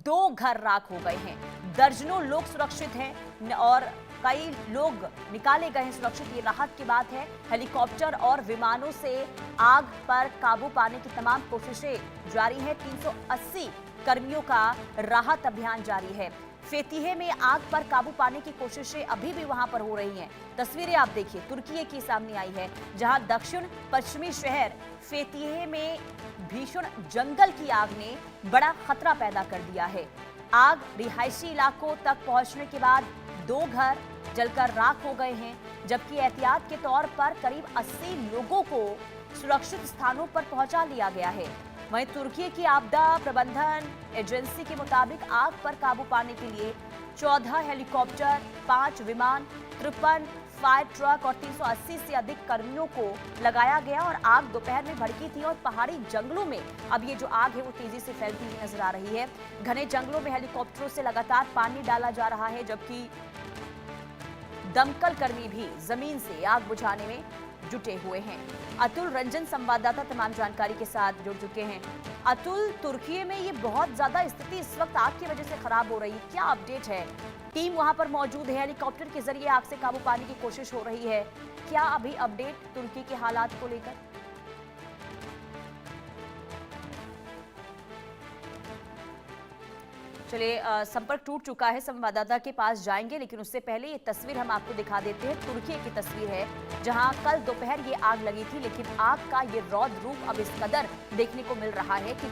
2 घर राख हो गए हैं, दर्जनों लोग सुरक्षित हैं और कई लोग निकाले गए हैं सुरक्षित। ये राहत की बात है। हेलीकॉप्टर और विमानों से आग पर काबू पाने की तमाम कोशिशें जारी है। 380 कर्मियों का राहत अभियान जारी है। फेतिहे में आग पर काबू पाने की कोशिशें अभी भी वहां पर हो रही हैं। तस्वीरें आप देखिए, तुर्की की सामने आई है, जहां दक्षिण पश्चिमी शहर फेतिहे में भीषण जंगल की आग ने बड़ा खतरा पैदा कर दिया है। आग रिहायशी इलाकों तक पहुंचने के बाद 2 घर जलकर राख हो गए हैं, जबकि एहतियात के तौर पर करीब 80 लोगों को सुरक्षित स्थानों पर पहुंचा लिया गया है। वहीं तुर्की की आपदा प्रबंधन एजेंसी के मुताबिक आग पर काबू पाने के लिए 14 हेलीकॉप्टर, 5 विमान, 53 फायर ट्रक और 380 से अधिक कर्मियों को लगाया गया और आग दोपहर में भड़की थी और पहाड़ी जंगलों में अब ये जो आग है वो तेजी से फैलती हुई नजर आ रही है। घने जंगलों में हेलीकॉप्टरों से लगातार पानी डाला जा रहा है, जबकि दमकल कर्मी भी जमीन से आग बुझाने में जुटे हुए हैं। अतुल रंजन संवाददाता तमाम जानकारी के साथ जुड़ चुके हैं। अतुल, तुर्की में ये बहुत ज्यादा स्थिति इस वक्त आग की वजह से खराब हो रही है, क्या अपडेट है? टीम वहां पर मौजूद है, हेलीकॉप्टर के जरिए आग से काबू पाने की कोशिश हो रही है, क्या अभी अपडेट तुर्की के हालात को लेकर? चलिए, संपर्क टूट चुका है, संवाददाता के पास जाएंगे, लेकिन उससे पहले ये तस्वीर हम आपको दिखा देते हैं। तुर्की की तस्वीर है, जहां कल दोपहर ये आग लगी थी, लेकिन आग का ये रौद्र रूप अब इस कदर देखने को मिल रहा है कि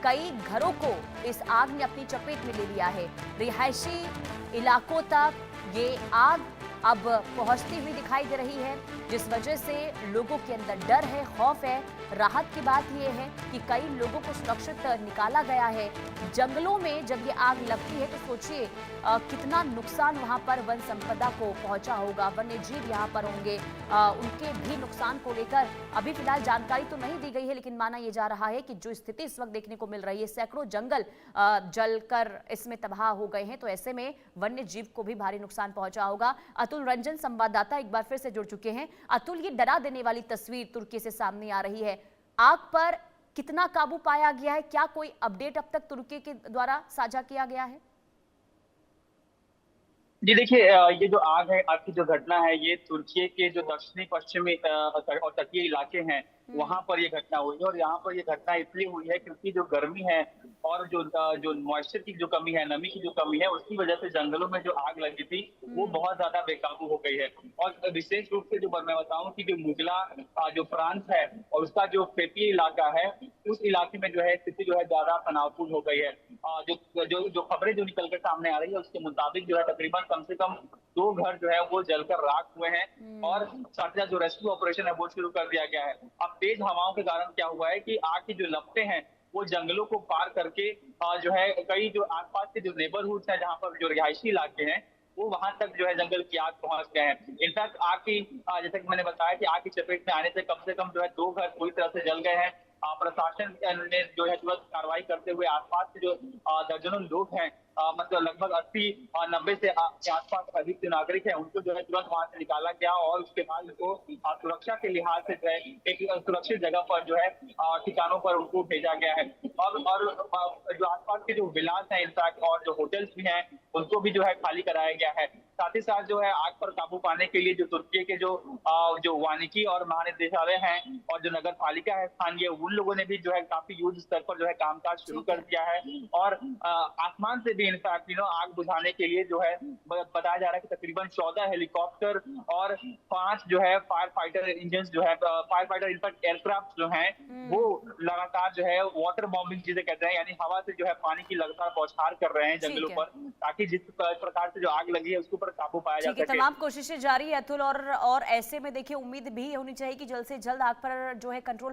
कई घरों को इस आग ने अपनी चपेट में ले लिया है। रिहायशी इलाकों तक ये आग अब पहुंचती हुई दिखाई दे रही है, जिस वजह से लोगों के अंदर डर है, खौफ है। राहत की बात यह है कि कई लोगों को सुरक्षित निकाला गया है। जंगलों में जब ये आग लगती है तो सोचिए कितना नुकसान वहां पर वन संपदा को पहुंचा होगा, वन्य जीव यहाँ पर होंगे, उनके भी नुकसान को लेकर अभी फिलहाल जानकारी तो नहीं दी गई है, लेकिन माना यह जा रहा है कि जो स्थिति इस वक्त देखने को मिल रही है, सैकड़ों जंगल जलकर इसमें तबाह हो गए हैं, तो ऐसे में वन्य जीव को भी भारी नुकसान पहुंचा होगा। अतुल रंजन संवाददाता एक बार फिर से जुड़ चुके हैं। अतुल, ये डरा देने वाली तस्वीर तुर्की से सामने आ रही है, आग पर कितना काबू पाया गया है? क्या कोई अपडेट अब तक तुर्की के द्वारा साझा किया गया है? जी देखिए, ये जो आग है, आग की जो घटना है, ये तुर्की के जो दक्षिणी पश्चिमी और तटीय इलाके हैं, वहां पर ये घटना हुई है। और यहाँ पर ये घटना इसलिए हुई है क्योंकि जो गर्मी है और जो मॉइस्चर की जो कमी है, नमी की जो कमी है, उसकी वजह से जंगलों में जो आग लगी थी वो बहुत ज्यादा बेकाबू हो गई है। और विशेष रूप से जो मैं बताऊं कि जो मुगला जो प्रांत है और उसका जो तटीय इलाका है, उस इलाके में जो है स्थिति जो है ज्यादा तनावपूर्ण हो गई है। जो जो जो खबरें जो निकल कर सामने आ रही है उसके मुताबिक जो है तकरीबन कम से कम 2 घर जो है वो जलकर राख हुए हैं और साथ ही साथ जो रेस्क्यू ऑपरेशन है वो शुरू कर दिया गया है। अब तेज हवाओं के कारण क्या हुआ है कि आग की जो लपटें हैं वो जंगलों को पार करके जो है कई जो आसपास के जो नेबरहुड्स हैं, जहाँ पर जो रिहायशी इलाके हैं, वो वहां तक जो है जंगल की आग पहुंच गए हैं। इनफैक्ट आग की जैसे कि मैंने बताया कि आग की चपेट में आने से कम जो है 2 घर पूरी तरह से जल गए हैं। प्रशासन ने जो है तुरंत कार्रवाई करते हुए आसपास के जो दर्जनों लोग हैं, मतलब लगभग 80-90 से आसपास अधिक जो नागरिक हैं, उनको जो है तुरंत वहां से निकाला गया और उसके बाद उनको सुरक्षा के लिहाज से जो है एक सुरक्षित जगह पर जो है ठिकानों पर उनको भेजा गया है। और जो आसपास के जो विलास हैं इनफैक्ट और जो होटल्स भी हैं, उनको भी जो है खाली कराया गया है। साथ ही साथ जो है आग पर काबू पाने के लिए जो तुर्की के जो वानिकी और महानिदेशालय हैं और जो नगर पालिका है स्थानीय, उन लोगों ने भी जो है काफी युद्ध स्तर पर जो है कामकाज शुरू कर दिया है। और आसमान से भी इनफैक्ट आग बुझाने के लिए जो है बताया जा रहा है कि तकरीबन 14 हेलीकॉप्टर और 5 जो है फायर फाइटर इंजन जो है, फायर फाइटर इनफैक्ट एयरक्राफ्ट जो है वो लगातार जो है वाटर बॉम्बिंग जिसे कहते हैं, यानी हवा से जो है पानी की लगातार बौछार कर रहे हैं जंगलों पर, ताकि जिस प्रकार से जो आग लगी है उसके ऊपर काबू पाया जा सके। तमाम कोशिशें जारी है अतुल, और ऐसे में देखिए उम्मीद भी होनी चाहिए कि जल्द से जल्द आग पर जो है कंट्रोल